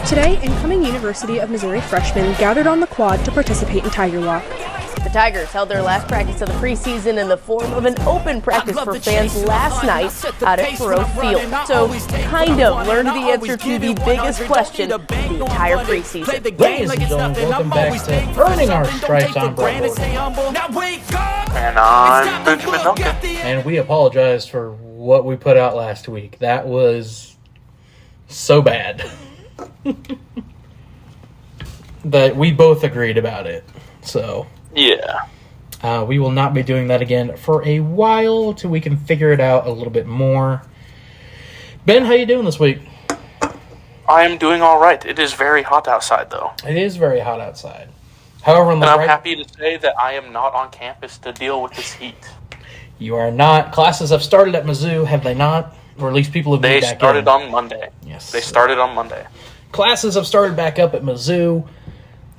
Today, incoming University of Missouri freshmen gathered on the quad to participate in Tiger Walk. The Tigers held their last practice of the preseason in the form of an open practice for fans last night out at Faroe Field. So, kind of learned the answer to the biggest question the entire preseason. Ladies and gentlemen, welcome back to Earning Our Stripes on Broadboard. And I'm Benjamin Duncan. And we apologize for what we put out last week. That was so bad that we both agreed about it. So... yeah. We will not be doing that again for a while till we can figure it out a little bit more. Ben, how you doing this week? I am doing all right. It is very hot outside, though. It is very hot outside. However, and I'm happy to say that I am not on campus to deal with this heat. You are not. Classes have started at Mizzou, have they not? Or at least people have been back in. They started on Monday. Yes. They started on Monday. Classes have started back up at Mizzou.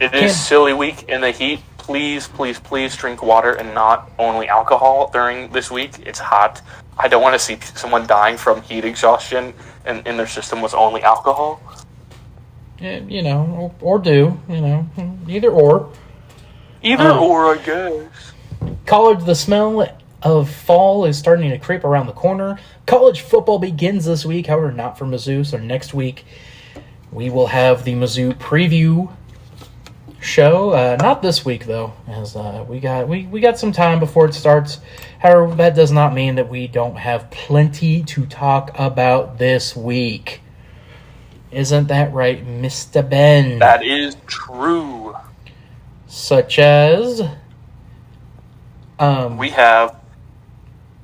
It is silly week in the heat. Please, please, please drink water and not only alcohol during this week. It's hot. I don't want to see someone dying from heat exhaustion and in their system was only alcohol. Yeah, you know, or do, you know, either or. Either or, I guess. College, the smell of fall is starting to creep around the corner. College football begins this week, however, not for Mizzou. So next week, we will have the Mizzou preview show. Not this week, though, as we got some time before it starts. However, that does not mean that we don't have plenty to talk about this week. Isn't that right, Mr. Ben? That is true. Such as... we have...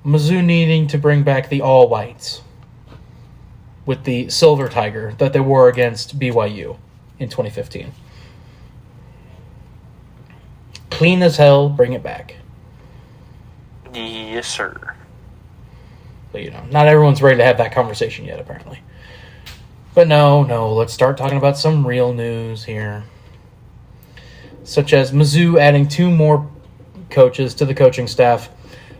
Mizzou needing to bring back the all-whites with the silver tiger that they wore against BYU in 2015. Clean as hell, bring it back. Yes, sir. But, you know, not everyone's ready to have that conversation yet, apparently. But no, let's start talking about some real news here. Such as Mizzou adding 2 more coaches to the coaching staff.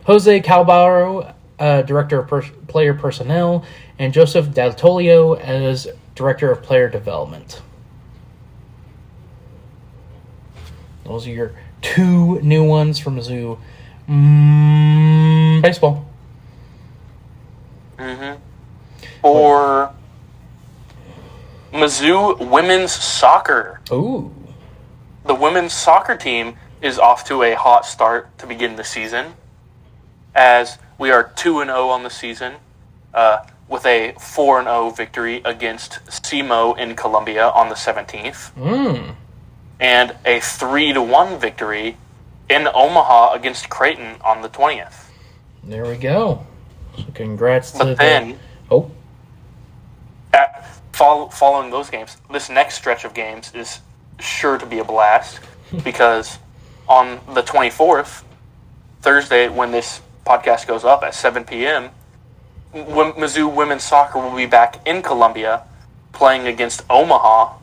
Jose Calbaro, Director of Player Personnel, and Joseph D'Altolio as Director of Player Development. Those are your 2 new ones from Mizzou. Baseball. Mm-hmm. Or Mizzou women's soccer. Ooh. The women's soccer team is off to a hot start to begin the season, as we are 2-0 on the season, with a 4-0 victory against SEMO in Columbia on the 17th. And a 3-1 victory in Omaha against Creighton on the 20th. There we go. So congrats but to then, following those games, this next stretch of games is sure to be a blast because on the 24th, Thursday, when this podcast goes up at 7 p.m., Mizzou women's soccer will be back in Columbia playing against Omaha.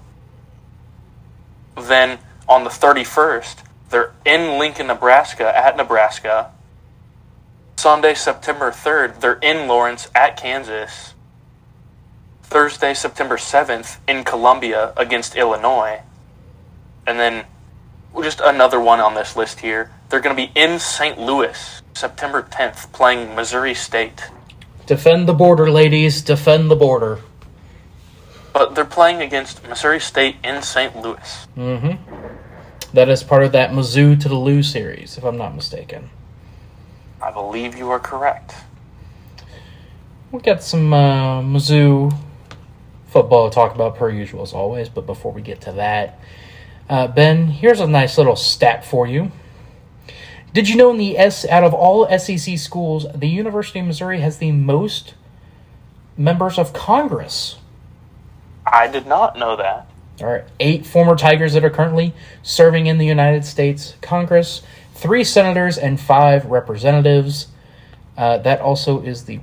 Then on the 31st, they're in Lincoln, Nebraska, at Nebraska. Sunday, September 3rd, they're in Lawrence at Kansas. Thursday, September 7th, in Columbia against Illinois. And then just another one on this list here. They're going to be in St. Louis, September 10th, playing Missouri State. Defend the border, ladies. Defend the border. But they're playing against Missouri State in St. Louis. Mm-hmm. That is part of that Mizzou to the Lou series, if I'm not mistaken. I believe you are correct. We'll get some Mizzou football to talk about per usual as always, but before we get to that, Ben, here's a nice little stat for you. Did you know out of all SEC schools, the University of Missouri has the most members of Congress? I did not know that. There are 8 former Tigers that are currently serving in the United States Congress, 3 senators and 5 representatives. That also is the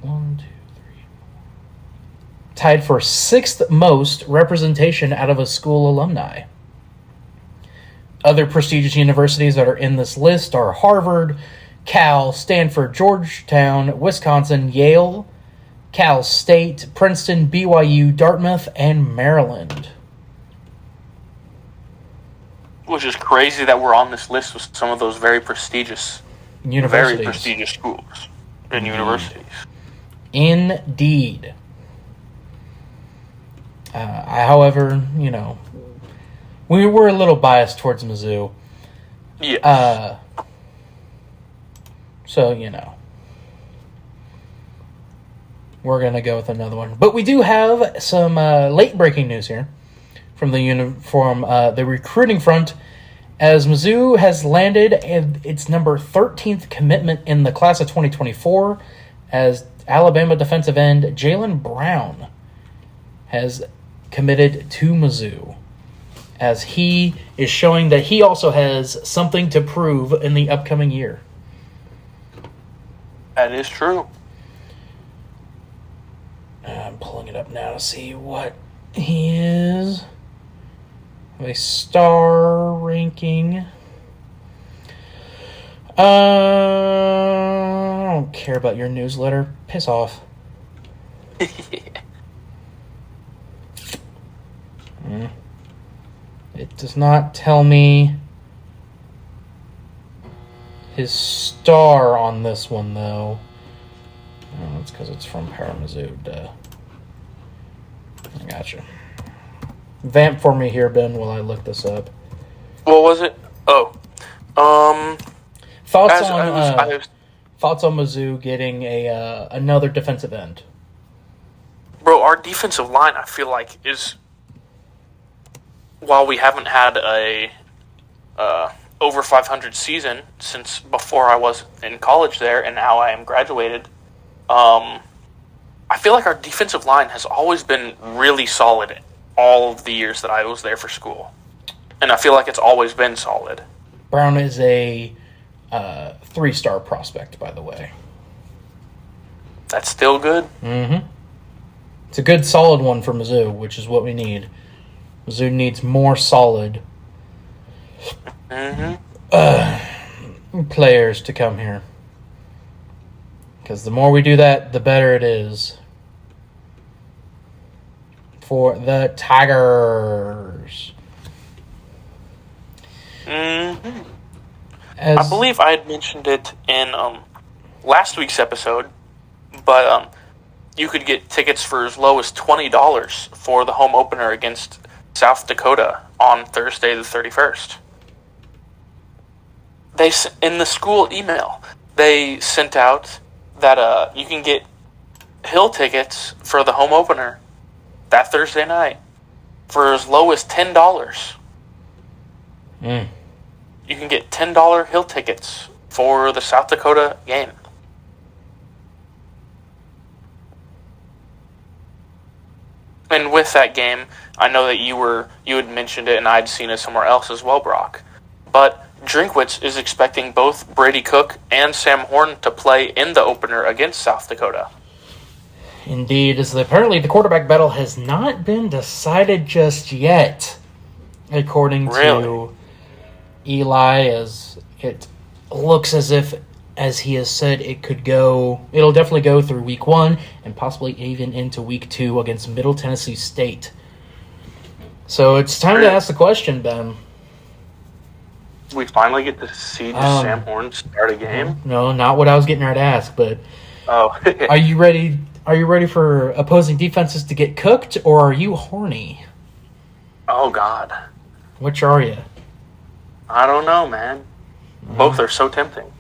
tied for 6th most representation out of a school alumni. Other prestigious universities that are in this list are Harvard, Cal, Stanford, Georgetown, Wisconsin, Yale, Cal State, Princeton, BYU, Dartmouth, and Maryland. Which is crazy that we're on this list with some of those very prestigious schools and universities. Indeed. However, we were a little biased towards Mizzou. Yeah. So, we're going to go with another one. But we do have some late-breaking news here from the recruiting front, as Mizzou has landed its number 13th commitment in the class of 2024, as Alabama defensive end Jalen Brown has committed to Mizzou, as he is showing that he also has something to prove in the upcoming year. That is true. I'm pulling it up now to see what he is. A star ranking. I don't care about your newsletter. Piss off. It does not tell me his star on this one, though. Oh, it's because it's from Mizzou. Duh. I gotcha. Vamp for me here, Ben, while I look this up. What was it? Oh. Thoughts on Mizzou getting another defensive end? Bro, our defensive line, I feel like, is... While we haven't had a over 500 season since before I was in college there, and now I am graduated, I feel like our defensive line has always been really solid all of the years that I was there for school. And I feel like it's always been solid. Brown is a 3-star prospect, by the way. That's still good? Mm-hmm. It's a good, solid one for Mizzou, which is what we need. Mizzou needs more solid players to come here. Because the more we do that, the better it is for the Tigers. Mm-hmm. I believe I had mentioned it in last week's episode, but you could get tickets for as low as $20 for the home opener against South Dakota on Thursday the 31st. In the school email, they sent out that you can get Hill tickets for the home opener that Thursday night for as low as $10. You can get $10 Hill tickets for the South Dakota game. And with that game, I know that you had mentioned it and I'd seen it somewhere else as well, Brock. But Drinkwitz is expecting both Brady Cook and Sam Horn to play in the opener against South Dakota. Indeed, as apparently the quarterback battle has not been decided just yet, according to Eli, as it looks as if, as he has said, it'll definitely go through week 1 and possibly even into week 2 against Middle Tennessee State. So it's time to ask the question, Ben. We finally get to see Sam Horn start a game? No, not what I was getting ready to ask, but are you ready for opposing defenses to get cooked, or are you horny? Oh, God. Which are you? I don't know, man. Both are so tempting.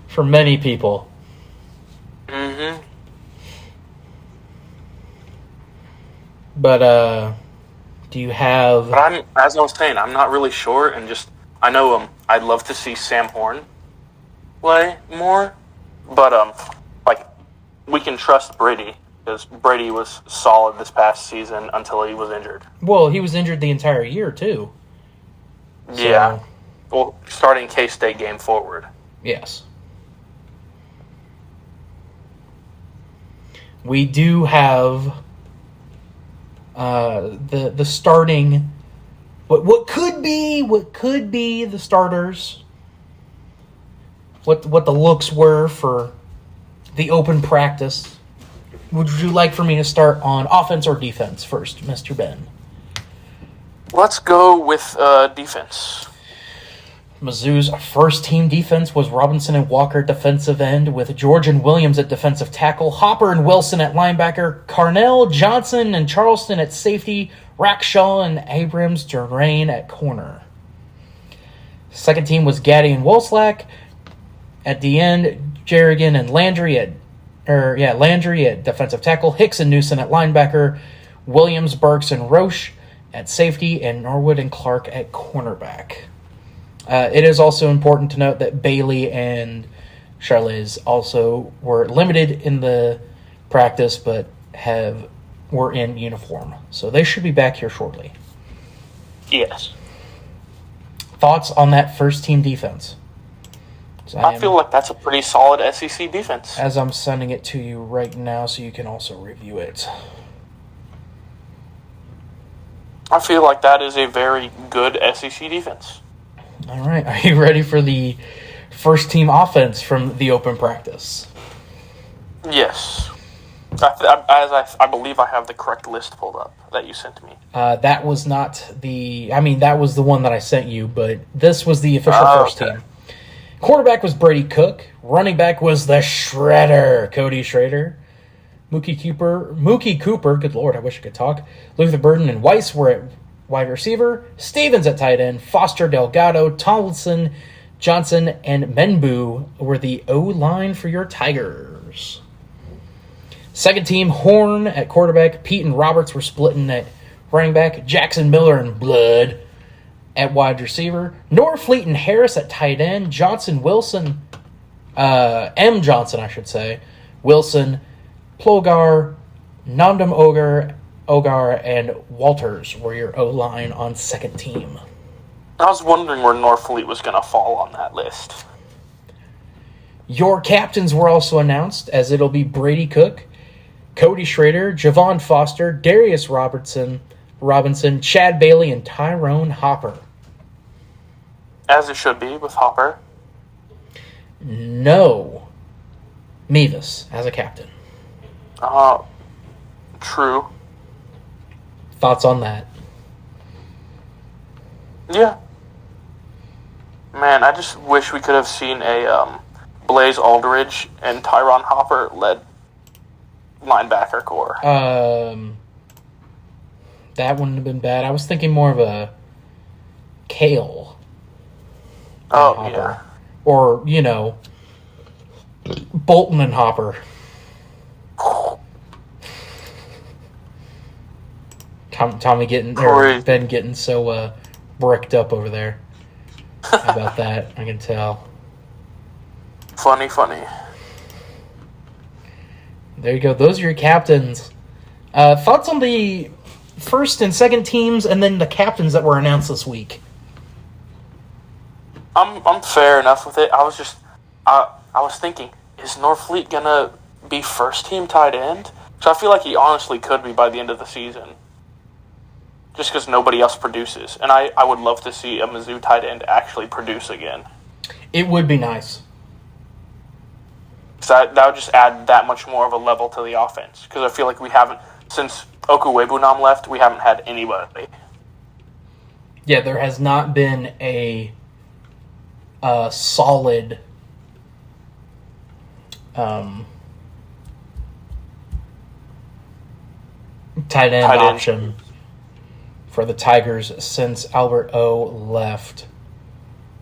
For many people. Mm-hmm. But, do you have... But as I was saying, I'm not really sure, and I know I'd love to see Sam Horn play more, but, we can trust Brady, because Brady was solid this past season until he was injured. Well, he was injured the entire year, too. So, yeah. Well, starting K-State game forward. Yes. We do have the starting what could be the starters. What the looks were for the open practice. Would you like for me to start on offense or defense first, Mr. Ben? Let's go with defense. Mizzou's first-team defense was Robinson and Walker at defensive end, with George and Williams at defensive tackle, Hopper and Wilson at linebacker, Carnell, Johnson, and Charleston at safety, Rackshaw and Abrams Durain at corner. Second team was Gaddy and Wolslack at the end, Jerrigan and Landry at defensive tackle, Hicks and Newsom at linebacker, Williams, Burks, and Roche at safety, and Norwood and Clark at cornerback. It is also important to note that Bailey and Charles also were limited in the practice, but were in uniform. So they should be back here shortly. Yes. Thoughts on that first-team defense? I feel like that's a pretty solid SEC defense. As I'm sending it to you right now so you can also review it. I feel like that is a very good SEC defense. All right. Are you ready for the first-team offense from the open practice? Yes. I believe I have the correct list pulled up that you sent me. That was not that was the one that I sent you, but this was the official first team. Quarterback was Brady Cook. Running back was the Shredder, Cody Schrader. Mookie Cooper, good Lord, I wish I could talk. Luther Burden and Weiss were at wide receiver. Stevens at tight end. Foster, Delgado, Tomlinson, Johnson, and Menbu were the O-line for your Tigers. Second team, Horn at quarterback. Pete and Roberts were splitting at running back. Jackson, Miller, and Blood at wide receiver. Norfleet and Harris at tight end. Johnson, Wilson, M. Johnson, I should say. Wilson, Plogar, Namdam Ogar, and Walters were your O-line on second team. I was wondering where Norfleet was going to fall on that list. Your captains were also announced, as it'll be Brady Cook, Cody Schrader, Javon Foster, Darius Robinson, Chad Bailey, and Tyrone Hopper. As it should be with Hopper. No. Mevis as a captain. True. Thoughts on that? Yeah. Man, I just wish we could have seen a Blaze Aldridge and Tyrone Hopper led linebacker core. That wouldn't have been bad. I was thinking more of a Kale. Oh, Hopper. yeah. Or, Bolton and Hopper. Tommy Ben getting so bricked up over there. How about that? I can tell. Funny. There you go. Those are your captains. Thoughts on the first and second teams, and then the captains that were announced this week? I'm fair enough with it. I was thinking, is Norfleet gonna be first team tight end? So I feel like he honestly could be by the end of the season. Just because nobody else produces. And I would love to see a Mizzou tight end actually produce again. It would be nice. So that would just add that much more of a level to the offense. Because I feel like we haven't, since Okuwebunam left, we haven't had anybody. Yeah, there has not been a solid tight end option for the Tigers since Albert O left.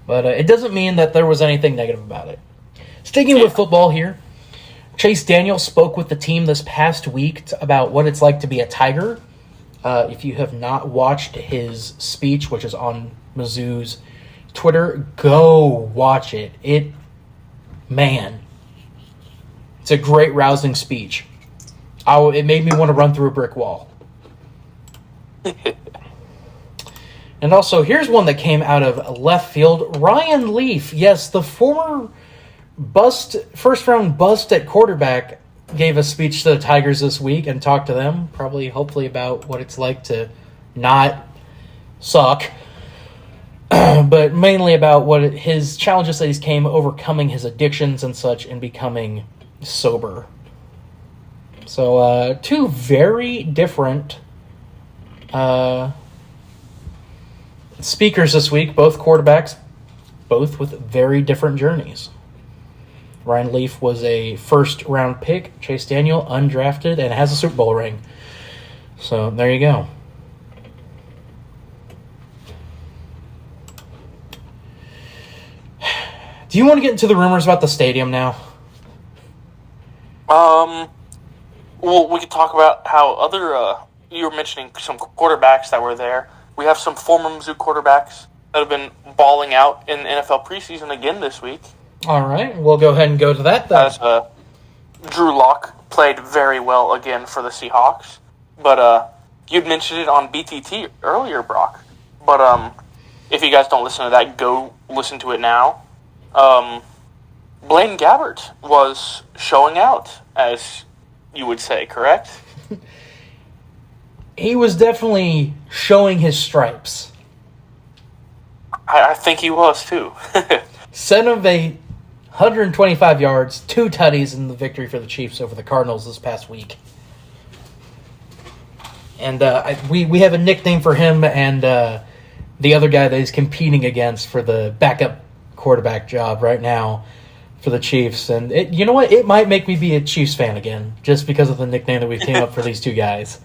But it doesn't mean that there was anything negative about it. Sticking with football here, Chase Daniel spoke with the team this past week about what it's like to be a Tiger. If you have not watched his speech, which is on Mizzou's Twitter, go watch it. It's a great, rousing speech. It made me want to run through a brick wall. And also, here's one that came out of left field. Ryan Leaf, yes, the former first-round bust at quarterback, gave a speech to the Tigers this week and talked to them, hopefully about what it's like to not suck, but mainly about what his challenges that he's overcoming his addictions and such, and becoming sober. So, two very different speakers this week, both quarterbacks, both with very different journeys. Ryan Leaf was a first-round pick. Chase Daniel, undrafted, and has a Super Bowl ring. So, there you go. Do you want to get into the rumors about the stadium now? Well, we could talk about how other, you were mentioning some quarterbacks that were there. We have some former Mizzou quarterbacks that have been balling out in NFL preseason again this week. All right, we'll go ahead and go to that then. As Drew Lock played very well again for the Seahawks. But you'd mentioned it on BTT earlier, Brock. But if you guys don't listen to that, go listen to it now. Blaine Gabbert was showing out, as you would say, correct? He was definitely showing his stripes. I think he was, too. 7 of 8, 125 yards, 2 tutties in the victory for the Chiefs over the Cardinals this past week. And we have a nickname for him and the other guy that he's competing against for the backup quarterback job right now for the Chiefs. And you know what? It might make me be a Chiefs fan again just because of the nickname that we came up for these two guys.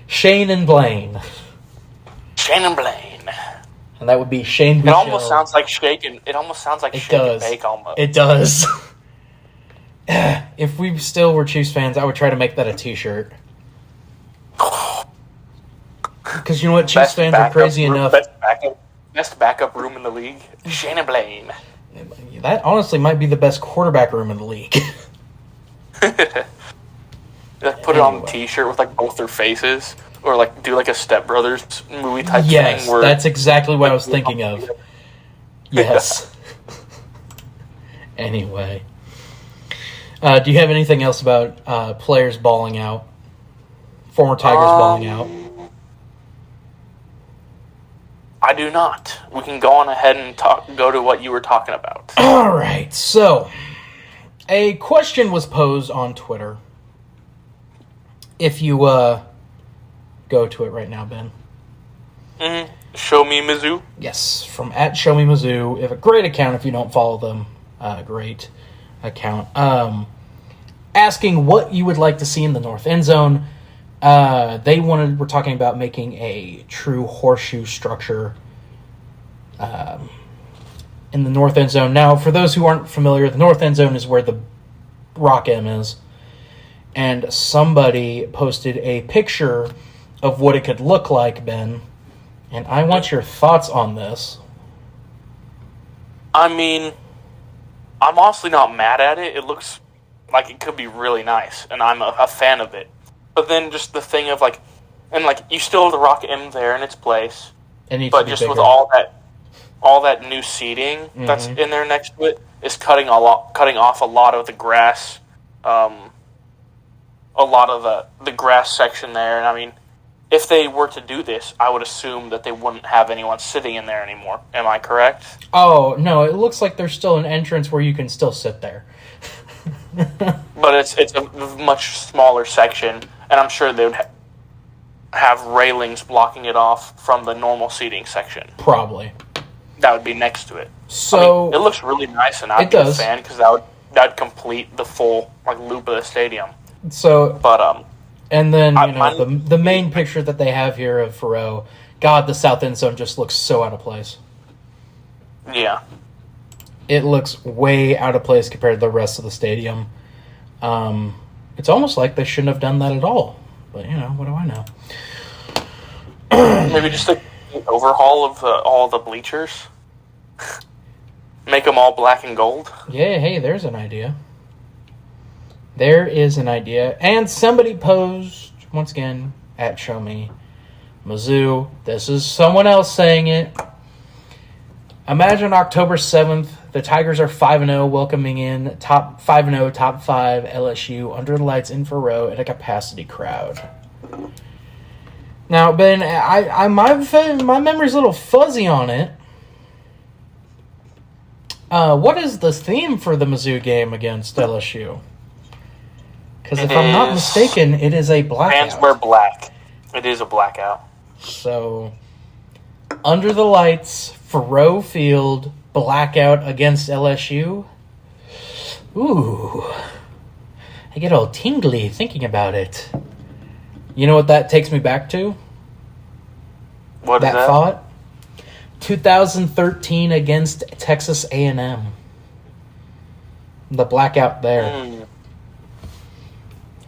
Shane and Blaine. Shane and Blaine. And that would be Shane Buechele. It almost sounds like shake and bake almost. It does. If we still were Chiefs fans, I would try to make that a t-shirt. Because you know what? Chiefs fans are crazy enough. Best backup room in the league. Shane and Blaine. That honestly might be the best quarterback room in the league. Put it on a t-shirt with like both their faces. Or like do like a Step Brothers movie type thing. Yes, Where that's exactly what I was thinking of. Yes. Anyway. Do you have anything else about players balling out? Former Tigers balling out? I do not. We can go on ahead and go to what you were talking about. All right. So, a question was posed on Twitter. If you go to it right now, Ben. Mm-hmm. Show Me Mizzou. Yes, from @ShowMeMizzou. You have a great account if you don't follow them. Great account. Asking what you would like to see in the North End Zone. We're talking about making a true horseshoe structure in the North End Zone. Now, for those who aren't familiar, the North End Zone is where the Rock M is. And somebody posted a picture of what it could look like, Ben. And I want your thoughts on this. I mean, I'm honestly not mad at it. It looks like it could be really nice, and I'm a fan of it. But then just the thing of you still have the Rock M there in its place, but just bigger. With all that new seating that's in there next to it is cutting off a lot of the grass, a lot of the grass section there. And I mean, if they were to do this, I would assume that they wouldn't have anyone sitting in there anymore. Am I correct? Oh, no, it looks like there's still an entrance where you can still sit there. But it's a much smaller section, and I'm sure they would have railings blocking it off from the normal seating section. Probably. That would be next to it. So I mean, it looks really nice, and I'd be a fan because that would complete the full loop of the stadium. So, but and then the main picture that they have here of Faroe, God, the South End Zone just looks so out of place. Yeah, it looks way out of place compared to the rest of the stadium. It's almost like they shouldn't have done that at all. But what do I know? Maybe just an overhaul of all the bleachers. Make them all black and gold. Yeah, hey, there's an idea. There is an idea. And somebody posed, once again, @ShowMe Mizzou. This is someone else saying it. Imagine October 7th, the Tigers are 5-0, welcoming in top 5 LSU under the lights in Faroe at a capacity crowd. Now, Ben, my memory's a little fuzzy on it. What is the theme for the Mizzou game against LSU? Because if I'm not mistaken, it is a blackout. Fans wear black. It is a blackout. So, under the lights, Faroe Field, blackout against LSU. Ooh. I get all tingly thinking about it. You know what that takes me back to? What is that? Thought? 2013 against Texas A&M. The blackout there.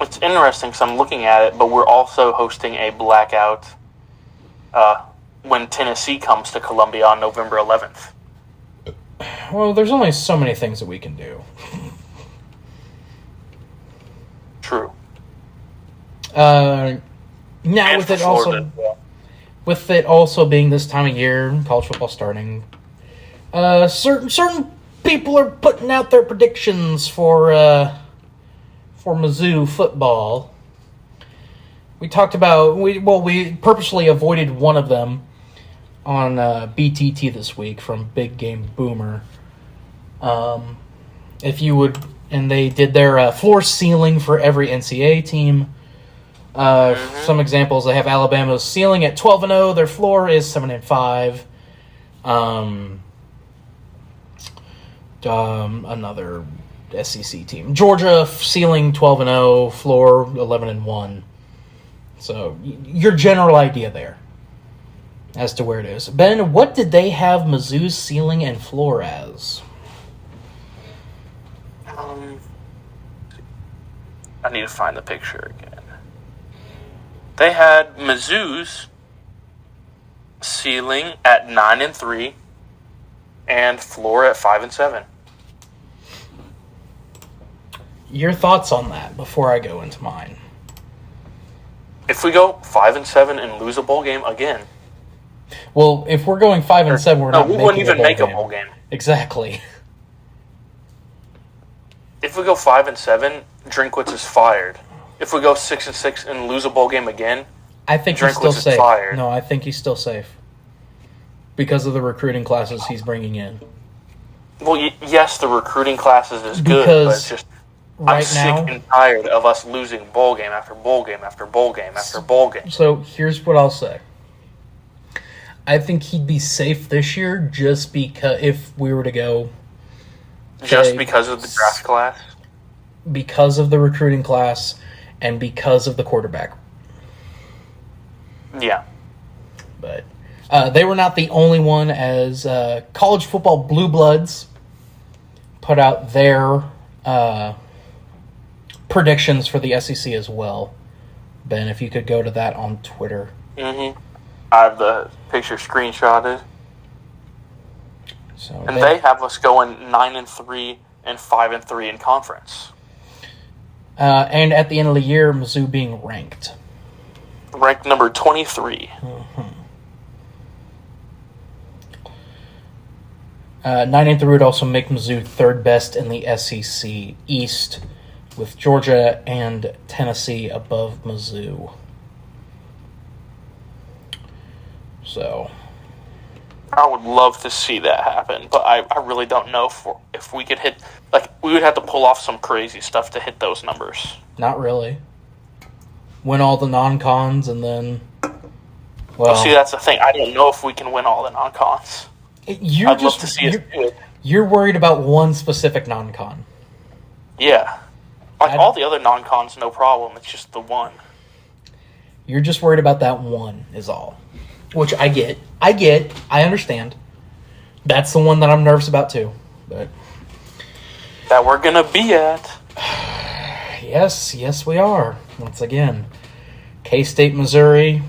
It's interesting because I'm looking at it, but we're also hosting a blackout when Tennessee comes to Columbia on November 11th. Well, there's only so many things that we can do. True. Now, And with for it Florida also, as well. with it also being this time of year, college football starting, certain people are putting out their predictions for Mizzou football. We talked about we purposely avoided one of them on BTT this week from Big Game Boomer. If you would, and they did their floor ceiling for every NCAA team. Some examples: they have Alabama's ceiling at 12-0. Their floor is 7-5. Another SEC team, Georgia, ceiling 12-0, floor 11-1. So your general idea there as to where it is. Ben, what did they have Mizzou's ceiling and floor as? I need to find the picture again. They had Mizzou's ceiling at 9-3 and floor at 5-7. Your thoughts on that before I go into mine? If we go 5-7 and lose a bowl game again, Well, if we're going 5-7, we're not. we making wouldn't even make a game. bowl game. Exactly. If we go 5-7, Drinkwitz is fired. If we go 6-6 and lose a bowl game again, I think he's still Drinkwitz is safe. fired. No, I think he's still safe because of the recruiting classes he's bringing in. well, yes, the recruiting classes is good, Because but it's just I'm right sick now- and tired of us losing bowl game after bowl game after bowl game after bowl game. So here's what I'll say. I think he'd be safe this year just because if we were to go Just because of the draft class. because of the recruiting class and because of the quarterback. Yeah. But they were not the only one, as college football blue bloods put out their predictions for the SEC as well. Ben, if you could go to that on Twitter. Mm-hmm. I have the picture screenshotted. So And they have us going 9-3 and 5-3 in conference. and at the end of the year, Mizzou being ranked. Ranked number 23. 9-3 would also make Mizzou third best in the SEC East, with Georgia and Tennessee above Mizzou. So, I would love to see that happen, but I really don't know if we could hit... Like, we would have to pull off some crazy stuff to hit those numbers. not really. Win all the non-cons and then... Well, See, that's the thing. I don't know if we can win all the non-cons. I'd love to see us do it. You're worried about one specific non-con. Yeah. Like, all the other non-cons, no problem. It's just the one. You're just worried about that one, is all. Which I get. I understand. That's the one that I'm nervous about, too. But That we're going to be at. yes, we are. Once again. K-State, Missouri,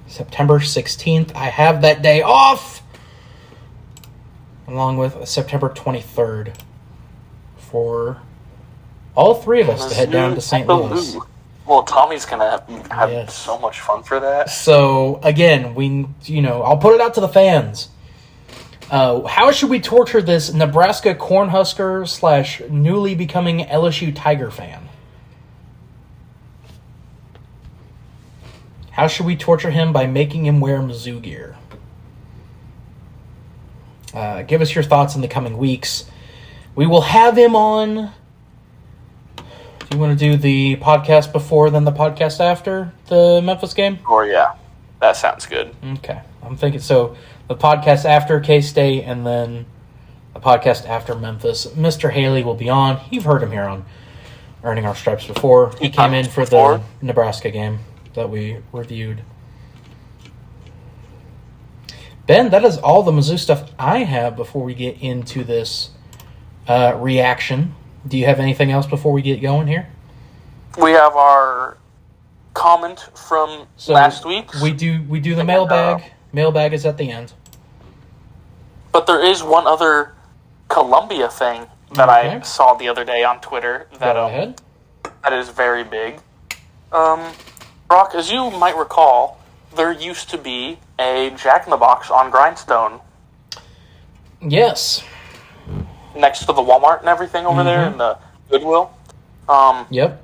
September 16th. I have that day off! Along with September 23rd. For all three of us to head down to St. Louis. Well, Tommy's going to have Yes. so much fun for that. So, again, I'll put it out to the fans. How should we torture this Nebraska Cornhusker / newly becoming LSU Tiger fan? How should we torture him by making him wear Mizzou gear? Give us your thoughts in the coming weeks. We will have him on Do you want to do the podcast before, then the podcast after the Memphis game? Or yeah, that sounds good. Okay. I'm thinking so. The podcast after K-State and then the podcast after Memphis. Mr. Haley will be on. You've heard him here on Earning Our Stripes before. He came in for the Nebraska game that we reviewed. Ben, that is all the Mizzou stuff I have before we get into this reaction. Do you have anything else before we get going here? We have our comment from last week. We do the mailbag. Mailbag is at the end. But there is one other Columbia thing that I saw the other day on Twitter that is very big. Brock, as you might recall, there used to be a Jack in the Box on Grindstone. Yes. Next to the Walmart and everything over there in the Goodwill. Yep.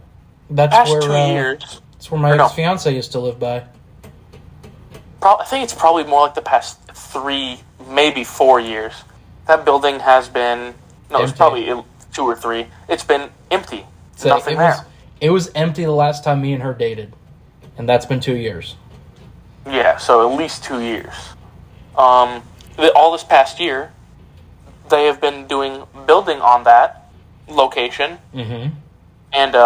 That's past where 2 years. That's where my ex-fiance used to live by. I think it's probably more like the past 3, maybe 4 years. That building has been... No, empty. It's probably 2 or 3. It's been empty. So nothing there. It was empty the last time me and her dated. And that's been 2 years. Yeah, so at least 2 years. All this past year, they have been building on that location. Mm-hmm. And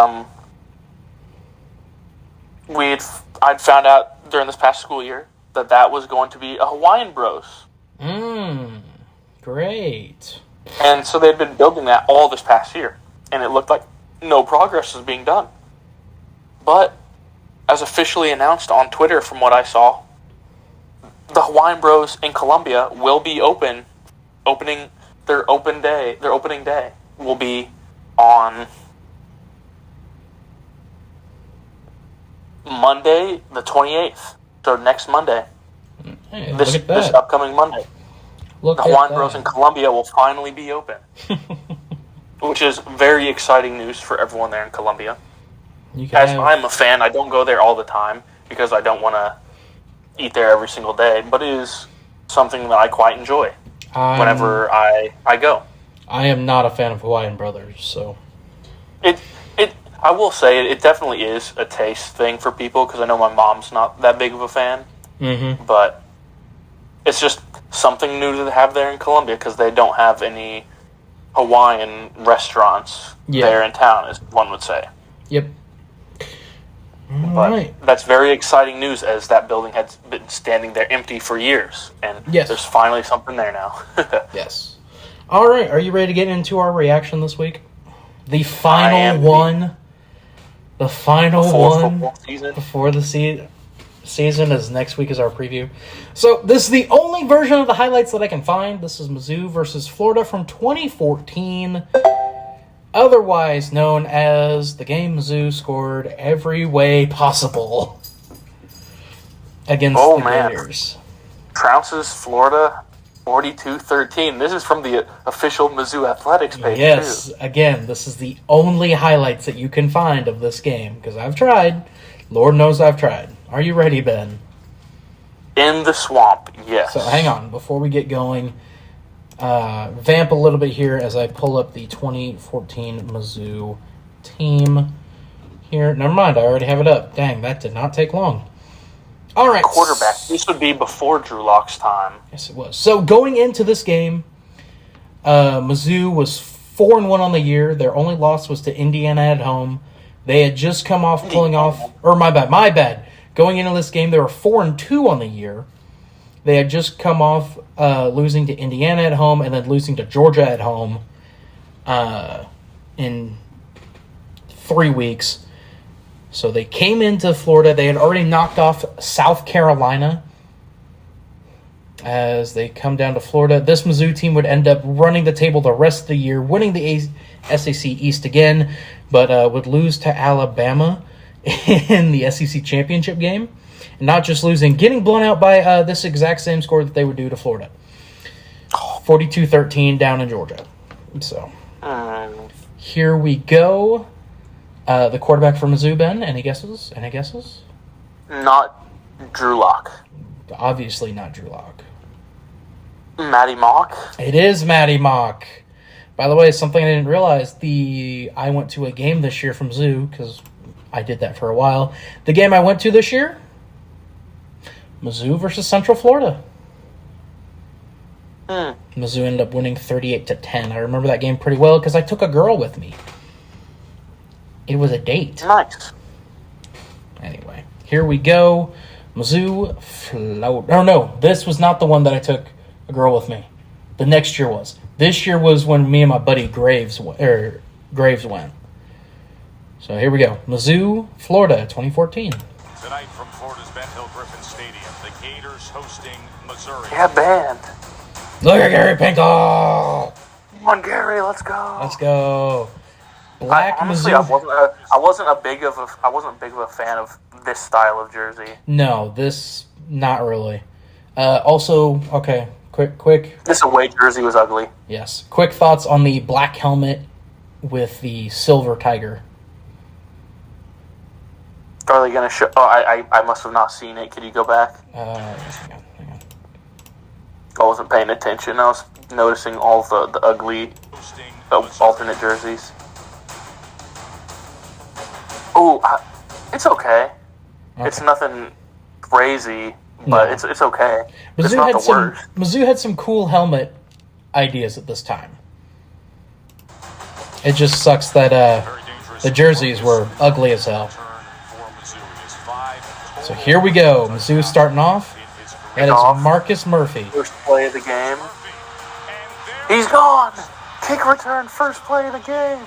I'd found out during this past school year that was going to be a Hawaiian Bros. Great. And so they'd been building that all this past year. And it looked like no progress was being done. But, as officially announced on Twitter from what I saw, the Hawaiian Bros in Columbia will be opening their opening day will be on Monday the 28th. So next Monday. Hey, this upcoming Monday. The Hawaiian Bros in Columbia will finally be open. Which is very exciting news for everyone there in Columbia. I'm a fan, I don't go there all the time because I don't want to eat there every single day, but it is something that I quite enjoy whenever I go. I am not a fan of Hawaiian Brothers, so... I will say it definitely is a taste thing for people because I know my mom's not that big of a fan. Mm-hmm. But it's just something new to have there in Columbia because they don't have any Hawaiian restaurants there in town, as one would say. Yep. But that's very exciting news as that building has been standing there empty for years. And there's finally something there now. Yes. All right, are you ready to get into our reaction this week? The final one. The final one before the season is next week is our preview. So this is the only version of the highlights that I can find. This is Mizzou versus Florida from 2014, otherwise known as the game Mizzou scored every way possible against the Gators. Trounces Florida 42-13. This is from the official Mizzou Athletics page, Yes, too. Again, this is the only highlights that you can find of this game, because I've tried. Lord knows I've tried. Are you ready, Ben? In the swamp, yes. So hang on, before we get going, vamp a little bit here as I pull up the 2014 Mizzou team here. Never mind, I already have it up. Dang, that did not take long. All right. Quarterback. This would be before Drew Lock's time. Yes, it was. So going into this game, Mizzou was 4-1 on the year. Their only loss was to Indiana at home. They had just come off pulling off, or my bad. Going into this game, they were 4-2 on the year. They had just come off losing to Indiana at home and then losing to Georgia at home in 3 weeks. So they came into Florida. They had already knocked off South Carolina as they come down to Florida. This Mizzou team would end up running the table the rest of the year, winning the SEC East again, but would lose to Alabama in the SEC championship game. And not just losing, getting blown out by this exact same score that they would do to Florida. 42-13 down in Georgia. So here we go. The quarterback for Mizzou, Ben, any guesses? Not Drew Lock. Obviously not Drew Lock. Matty Mock? It is Matty Mock. By the way, something I didn't realize, I went to a game this year from Mizzou, because I did that for a while. The game I went to this year, Mizzou versus Central Florida. Mizzou ended up winning 38-10. I remember that game pretty well because I took a girl with me. It was a date. Nice. Anyway, here we go. Mizzou float. Oh no, this was not the one that I took a girl with me. The next year was. This year was when me and my buddy Graves went. So here we go. Mizzou, Florida, 2014. Tonight from Florida's Ben Hill Griffin Stadium, the Gators hosting Missouri. Yeah, band. Look at Gary Pinkel. Come on, Gary, let's go. Let's go. Black Honestly, Mizzou. I wasn't big of a fan of this style of jersey. No, this not really. Also, okay, quick. This away jersey was ugly. Yes, quick thoughts on the black helmet with the silver tiger. Are they gonna show? Oh, I must have not seen it. Could you go back? Hang on. I wasn't paying attention. I was noticing all the ugly alternate jerseys. Oh, it's okay. It's nothing crazy, but No. it's okay. It's not the worst. Mizzou had some cool helmet ideas at this time. It just sucks that the jerseys were ugly as hell. So here we go. Mizzou starting off. That is Marcus Murphy. First play of the game. He's gone. Kick return, first play of the game.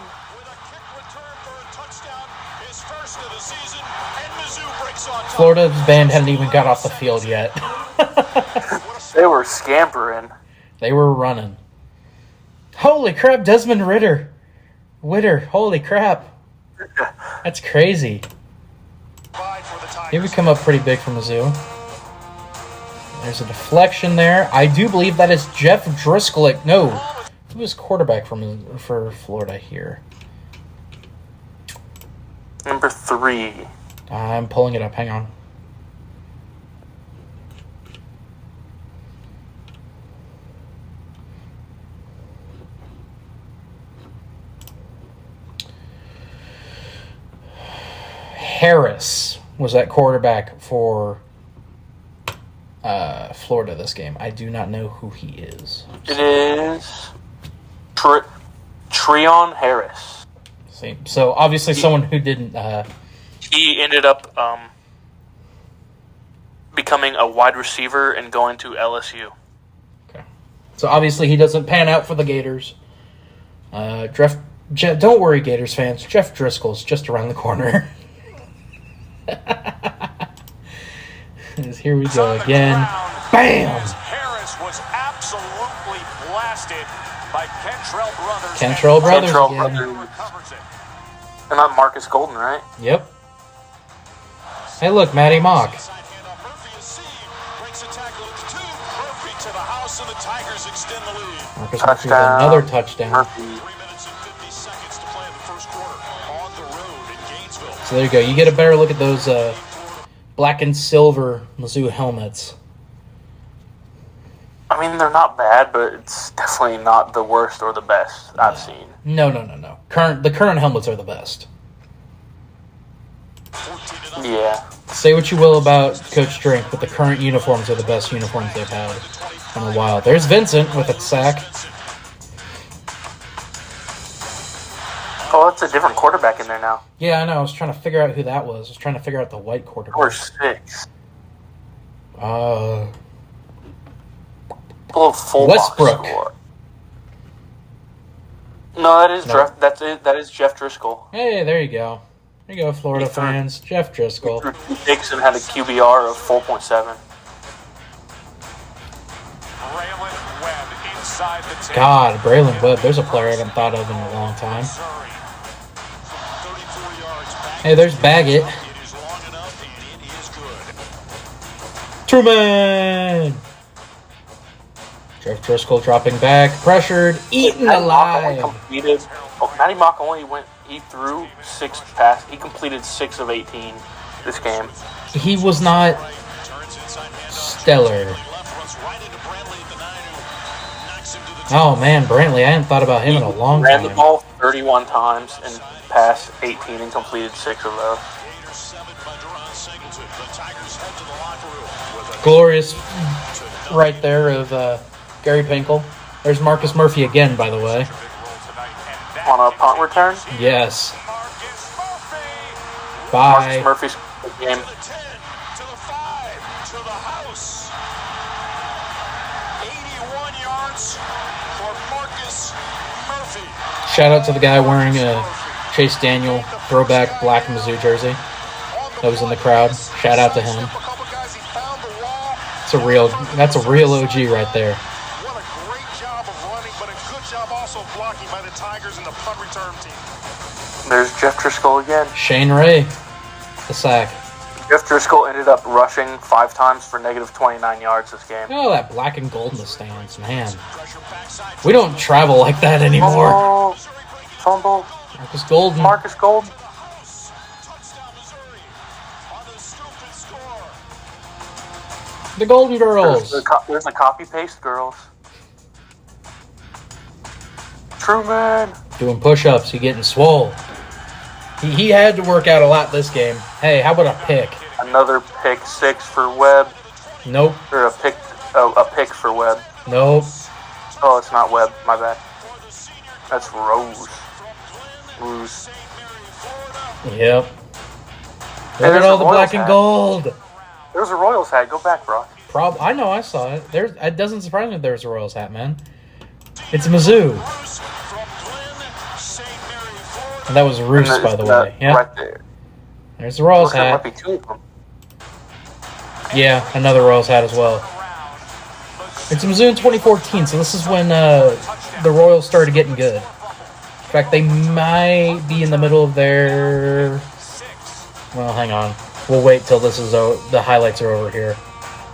Florida's band hadn't even got off the field yet. They were scampering. They were running. Holy crap, Desmond Witter, holy crap. That's crazy. He would come up pretty big from Mizzou. There's a deflection there. I do believe that is Jeff Driscoll. No, who was quarterback for Florida here? Number 3. I'm pulling it up. Hang on. Harris was that quarterback for Florida this game. I do not know who he is. It is Treon Harris. See, so obviously someone who didn't. He ended up becoming a wide receiver and going to LSU. Okay. So obviously he doesn't pan out for the Gators. Jeff, don't worry, Gators fans. Jeff Driscoll's just around the corner. Here we go again. Bam! Harris was absolutely blasted by Kentrell Brothers. Kentrell Brothers Kentrell again. Brothers. And not Marcus Golden, right? Yep. Hey, look, Matty Mock. Marcus Murphy with another touchdown. Murphy. So there you go. You get a better look at those black and silver Mizzou helmets. I mean, they're not bad, but it's definitely not the worst or the best I've seen. No. The current helmets are the best. Yeah. Say what you will about Coach Drink, but the current uniforms are the best uniforms they've had in a while. There's Vincent with a sack. Oh, that's a different quarterback in there now. Yeah, I know. I was trying to figure out who that was. I was trying to figure out the white quarterback. Or 6. Full Westbrook. Score. No, that is that is Jeff Driscoll. Hey, there you go. There you go, Florida fans. Jeff Driscoll. Dixon had a QBR of 4.7. God, Braylon Webb. There's a player I haven't thought of in a long time. Hey, there's Baggett. Truman! Jeff Driscoll dropping back, pressured, eaten alive. Matty Mock he threw 6 passes. He completed 6 of 18 this game. He was not stellar. Oh, man, Brantley. I hadn't thought about him in a long Ran time. the ball 31 times and passed 18 and completed 6 of those. Glorious right there of Gary Pinkel. There's Marcus Murphy again, by the way. On a punt return? Yes. Bye. Marcus Murphy's game. Shout out to the guy wearing a Chase Daniel throwback black Mizzou jersey that was in the crowd. Shout out to him. That's a real OG right there. What a great job of running, but a good job also blocking by the Tigers and the punt return team. There's Jeff Driscoll again. Shane Ray, the sack. Jeff Driscoll ended up rushing 5 times for negative 29 yards this game. Oh, that black and gold in the stands, man. We don't travel like that anymore. Oh, fumble. Marcus Golden. Marcus Golden. The Golden Girls. There's the copy-paste girls. Truman. Doing push-ups. He getting swole. He had to work out a lot this game. Hey, how about a pick? Another pick 6 for Webb. Nope. Or a pick for Webb. Nope. Oh, it's not Webb. My bad. That's Rose. Yep. Look there's at all a the Royals black and hat. gold. There's a Royals hat. Go back, bro. I know, I saw it. It doesn't surprise me that there's a Royals hat, man. It's Mizzou. And that was Roos, by the way. Yeah. Right there. There's the Royals There hat. might be 2 of them. Yeah, another Royals hat as well. It's Mizzou in 2014, so this is when the Royals started getting good. In fact, they might be in the middle of their... Well, hang on. We'll wait till this is the highlights are over here,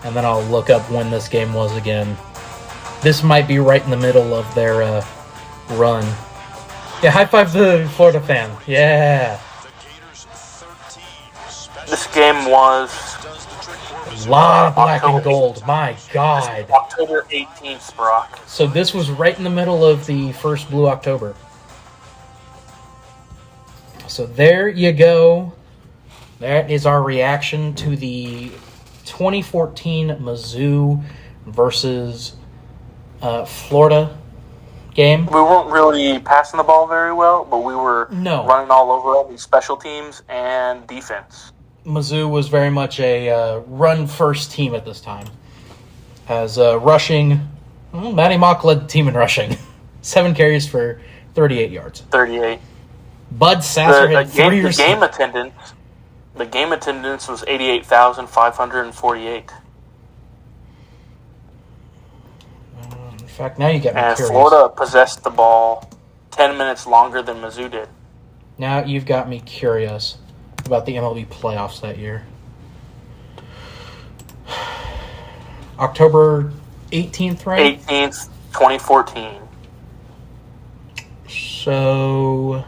and then I'll look up when this game was again. This might be right in the middle of their run. Yeah, high five to the Florida fan. Yeah. This game was A lot of black and gold. My God. October 18th, Brock. So this was right in the middle of the first Blue October. So there you go. That is our reaction to the 2014 Mizzou versus Florida game. We weren't really passing the ball very well, but we were No. running all over on these special teams and defense. Mizzou was very much a run-first team at this time. As rushing, Matty Mock led the team in rushing. 7 carries for 38 yards. 38. Bud Sasser had 3 The receivers. The game attendance was 88,548. In fact, now you get me And curious. Florida possessed the ball 10 minutes longer than Mizzou did. Now you've got me curious about the MLB playoffs that year. October 18th, right? 18th, 2014. So...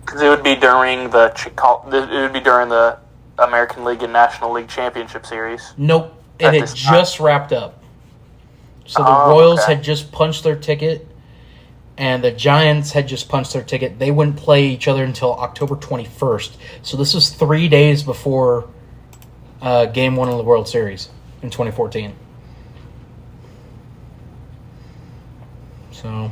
Because it would be during the American League and National League Championship Series. Nope. It At had this time. just wrapped up. So the Oh, Royals okay. had just punched their ticket, and the Giants had just punched their ticket. They wouldn't play each other until October 21st. So this was 3 days before Game 1 of the World Series in 2014. So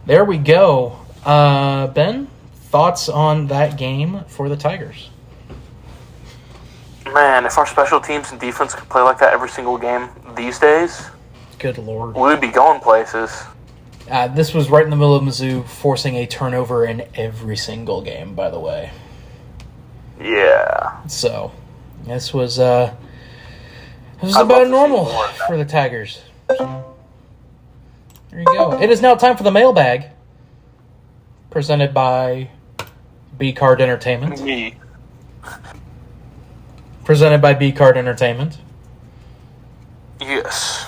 there we go. Ben, thoughts on that game for the Tigers? Man, if our special teams and defense could play like that every single game these days, Good Lord. we would be going places. This was right in the middle of Mizzou forcing a turnover in every single game, by the way. Yeah. So this was about love to see normal more of that. for the Tigers. So, there you go. It is now time for the mailbag, presented by B Card Entertainment. Me. Presented by B Card Entertainment. Yes.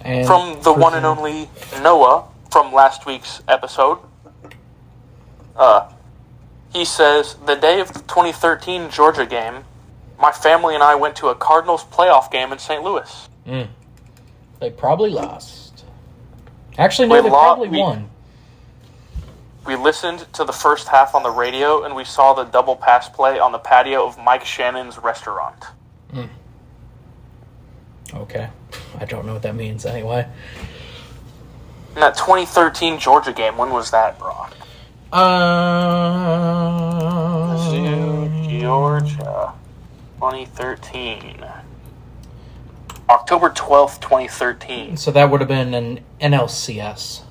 And From the one and only Noah. from last week's episode. He says, the day of the 2013 Georgia game, my family and I went to a Cardinals playoff game in St. Louis. They probably lost. Actually, no, they probably won. We listened to the first half on the radio, and we saw the double pass play on the patio of Mike Shannon's restaurant. Okay. I don't know what that means anyway. And that 2013 Georgia game, when was that, Brock? Georgia, 2013. October 12th, 2013. So that would have been an NLCS.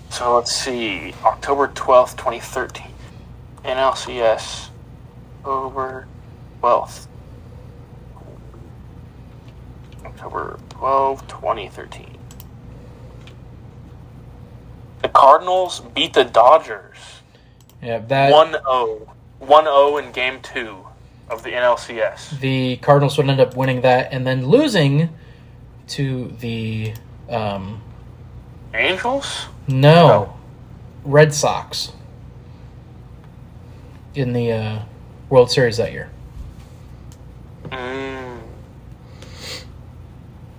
So let's see. October 12th, 2013. NLCS. October 12th. October 12th, 2013. The Cardinals beat the Dodgers. Yeah, that 1-0. 1-0 in Game 2 of the NLCS. The Cardinals would end up winning that and then losing to the Angels? No. Red Sox in the World Series that year.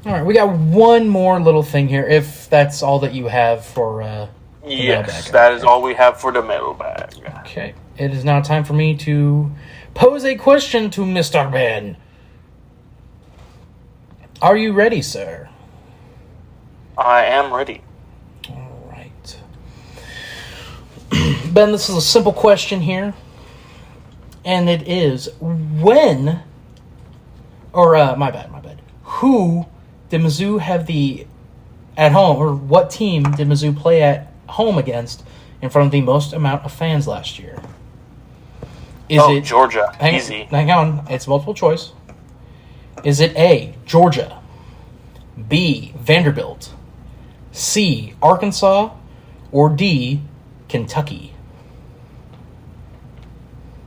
All right, we got one more little thing here, if that's all that you have for yes, that is all we have for the mailbag. Okay, it is now time for me to pose a question to Mr. Ben. Are you ready, sir? I am ready. All right. Ben, this is a simple question here. And it is, when... Or, my bad. Who did Mizzou have at home, or what team did Mizzou play at home against in front of the most amount of fans last year? Is it Georgia. Easy. Hang on. It's multiple choice. Is it A, Georgia, B, Vanderbilt, C, Arkansas, or D, Kentucky?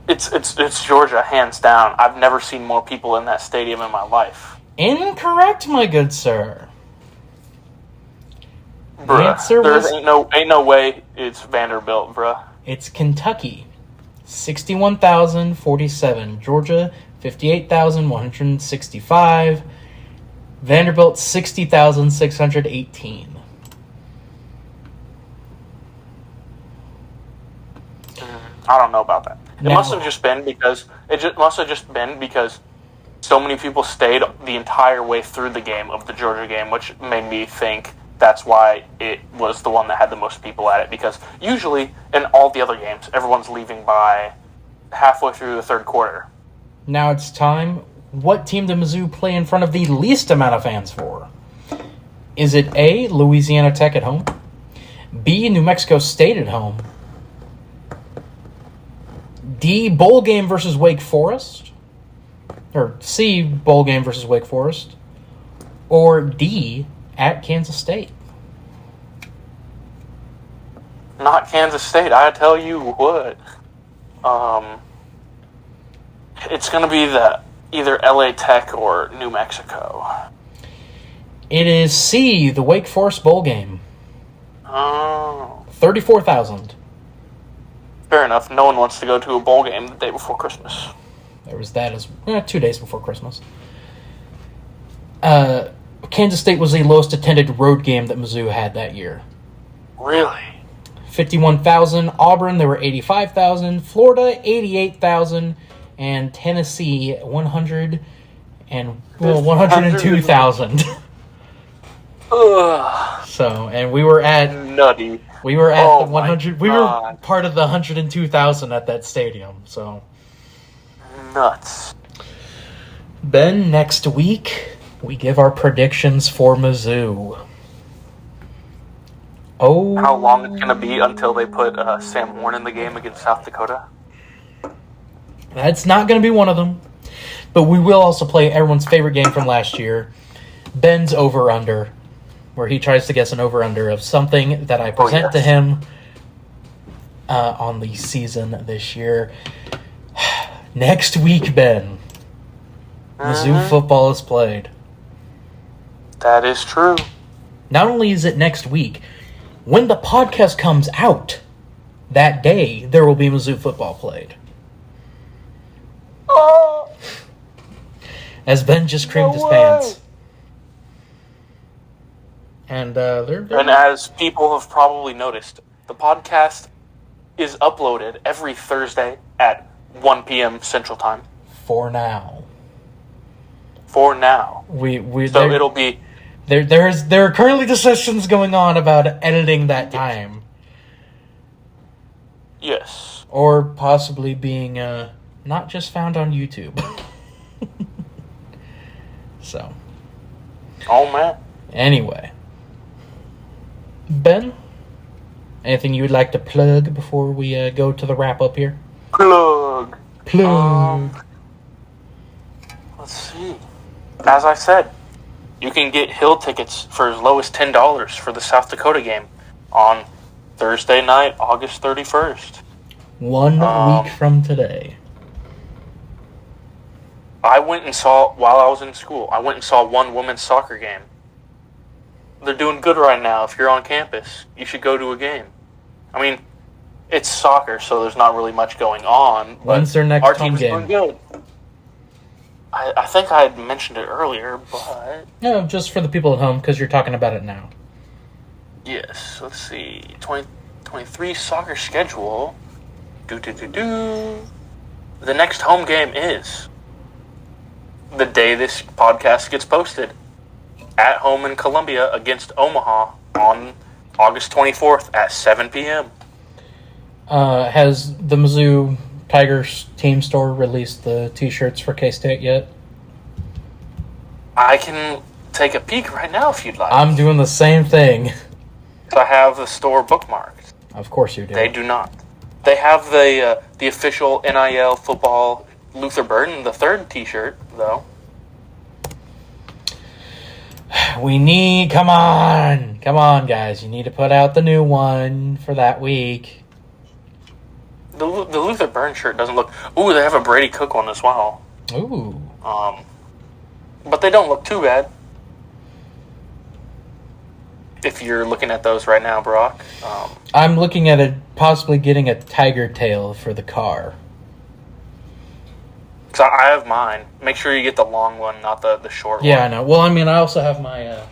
It's Georgia, hands down. I've never seen more people in that stadium in my life. Incorrect, my good sir. Bruh, The answer was ain't no way it's Vanderbilt, bruh. It's Kentucky. 61,047. Georgia, 58,165. Vanderbilt, 60,618. I don't know about that. It No. must have just been because so many people stayed the entire way through the game of the Georgia game, which made me think that's why it was the one that had the most people at it. Because usually in all the other games, everyone's leaving by halfway through the third quarter. Now it's time. What team did Mizzou play in front of the least amount of fans for? Is it A, Louisiana Tech at home? B, New Mexico State at home? D, bowl game versus Wake Forest? Or C, bowl game versus Wake Forest? Or D, at Kansas State? Not Kansas State, I tell you what. It's going to be either LA Tech or New Mexico. It is C, the Wake Forest bowl game. Oh. 34,000. Fair enough. No one wants to go to a bowl game the day before Christmas. There was that as 2 days before Christmas. Kansas State was the lowest attended road game that Mizzou had that year. Really? 51,000. Auburn, there were 85,000. Florida, 88,000. And Tennessee, 102,000. Ugh. So, and we were at Nutty. We were at Oh the 100. We were part of the 102,000 at that stadium. So Nuts. Ben, next week we give our predictions for Mizzou. Oh, How long it's going to be until they put Sam Horn in the game against South Dakota? that's not going to be one of them. But we will also play everyone's favorite game from last year, Ben's over-under, where he tries to guess an over-under of something that I present to him on the season this year. Next week, Ben, Mizzou football is played. That is true. Not only is it next week, when the podcast comes out that day, there will be Mizzou football played. Oh, As Ben just creamed his pants. And And as people have probably noticed, the podcast is uploaded every Thursday at 1 p.m. Central Time. for now. For now. So it'll be... There are currently discussions going on about editing that time. Yes. Or possibly being not just found on YouTube. So. Oh, man. Anyway. Ben, anything you would like to plug before we go to the wrap-up here? Plug. Let's see. As I said, you can get Hill tickets for as low as $10 for the South Dakota game on Thursday night, August 31st. 1 week from today. I went and saw, while I was in school, I went and saw one women's soccer game. They're doing good right now. If you're on campus, you should go to a game. I mean, it's soccer, so there's not really much going on. But When's their next our home team's game? doing good. I think I had mentioned it earlier, but... No, just for the people at home, because you're talking about it now. Yes, let's see. 2023 soccer schedule. The next home game is the day this podcast gets posted. At home in Columbia against Omaha on August 24th at 7 p.m. Has the Mizzou Tigers team store released the T-shirts for K-State yet? I can take a peek right now if you'd like. I'm doing the same thing. I have the store bookmarked. Of course you do. They do not. They have the official NIL football Luther Burden III T-shirt, though. Come on, guys. You need to put out the new one for that week. The Luther Burden shirt doesn't look... Ooh, they have a Brady Cook one as well. Ooh. But they don't look too bad. If you're looking at those right now, Brock. I'm looking at possibly getting a tiger tail for the car. So I have mine. Make sure you get the long one, not the short one. Yeah, I know. Well, I mean, I also have my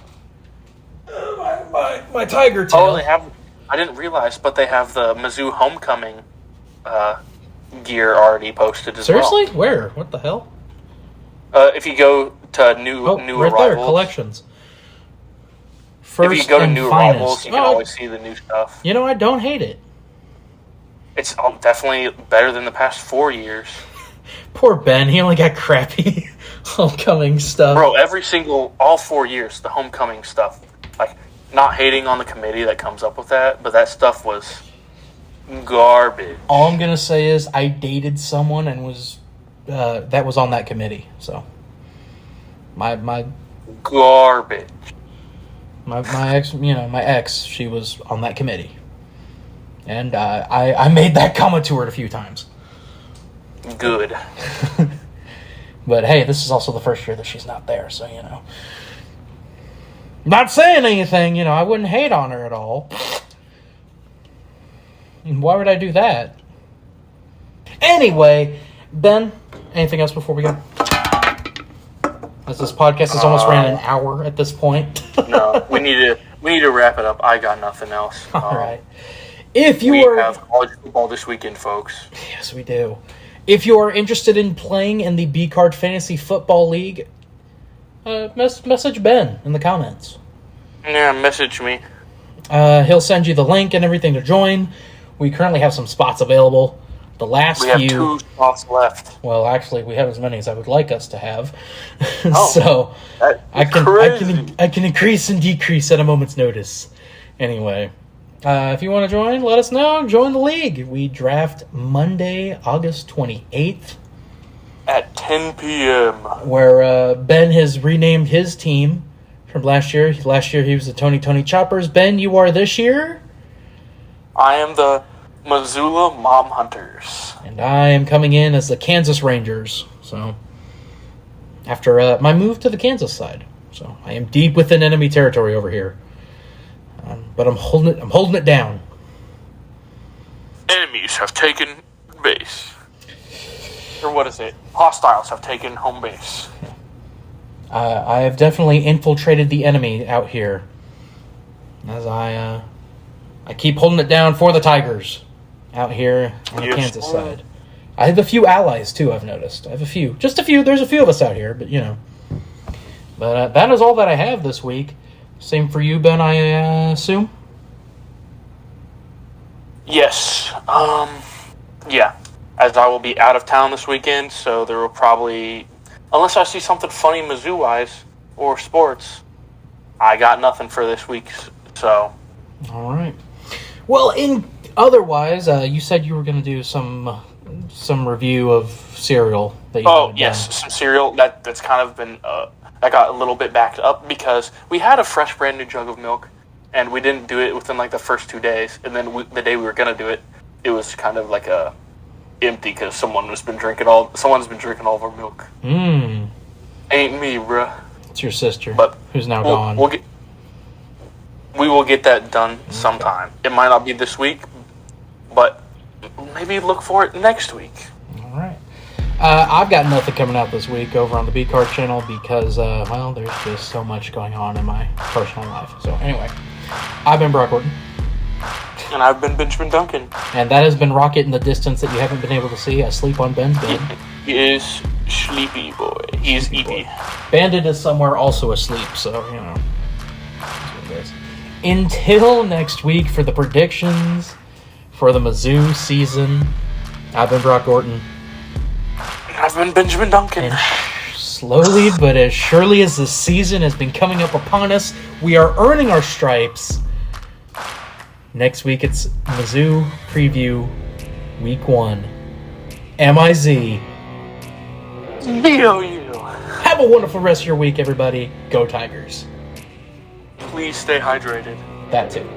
my tiger tail. Oh, they have... I didn't realize, but they have the Mizzou homecoming gear already posted as well. Seriously? Where? What the hell? If you go to new right arrivals, there, collections. First if you go to and new finest. arrivals, you can always see the new stuff. You know, I don't hate it. It's definitely better than the past 4 years. Poor Ben, he only got crappy homecoming stuff. Bro, all 4 years, the homecoming stuff. Like, not hating on the committee that comes up with that, but that stuff was garbage. All I'm gonna say is I dated someone and was that was on that committee. So my Garbage. my ex, my ex, she was on that committee, and I made that comment to her a few times. Good. But hey, this is also the first year that she's not there, so not saying anything. I wouldn't hate on her at all. Why would I do that? Anyway, Ben, anything else before we go? As this podcast has almost ran an hour at this point. No, we need to wrap it up. I got nothing else. All right. If you we are have college football this weekend, folks. Yes, we do. If you are interested in playing in the B-Card Fantasy Football League, message Ben in the comments. Yeah, message me. He'll send you the link and everything to join. We currently have some spots available. The last We have few... 2 spots left. Well, actually, we have as many as I would like us to have. Oh, so I crazy. can increase and decrease at a moment's notice. Anyway, if you want to join, let us know. Join the league. We draft Monday, August 28th. At 10 p.m. Where Ben has renamed his team from last year. Last year he was the Tony Choppers. Ben, you are this year? I am the Missoula Mom Hunters. And I am coming in as the Kansas Rangers. So, after my move to the Kansas side. So, I am deep within enemy territory over here. but I'm holding it down. Enemies have taken base. Or what is it? Hostiles have taken home base. I have definitely infiltrated the enemy out here, as I keep holding it down for the Tigers out here on the Kansas side. I have a few allies too. I've noticed. I have a few, just a few. There's a few of us out here, but you know. But that is all that I have this week. Same for you, Ben, I assume? Yes. Yeah. As I will be out of town this weekend, so there will probably... Unless I see something funny Mizzou-wise or sports, I got nothing for this week, so... All right. Well, otherwise, you said you were going to do some review of cereal that you Oh, yes, some cereal. That's kind of been... that got a little bit backed up because we had a fresh, brand new jug of milk, and we didn't do it within like the first 2 days. And then the day we were gonna do it, it was kind of like empty because someone's been drinking all of our milk. Ain't me, bruh. It's your sister, but who's now gone. We will get that done sometime. It might not be this week, but maybe look for it next week. All right. I've got nothing coming out this week over on the B-Card channel because, well, there's just so much going on in my personal life. So, anyway, I've been Brock Orton. And I've been Benjamin Duncan. And that has been Rocket in the distance that you haven't been able to see asleep on Ben's bed. He is sleepy boy. He is eepy. Bandit is somewhere also asleep, so, you know. That's what it is. Until next week for the predictions for the Mizzou season, I've been Brock Orton. I've been Benjamin Duncan. And slowly but as surely as the season has been coming up upon us, we are earning our stripes. Next week it's Mizzou preview week 1. M-I-Z. Have a wonderful rest of your week, everybody. Go Tigers. Please stay hydrated. That too.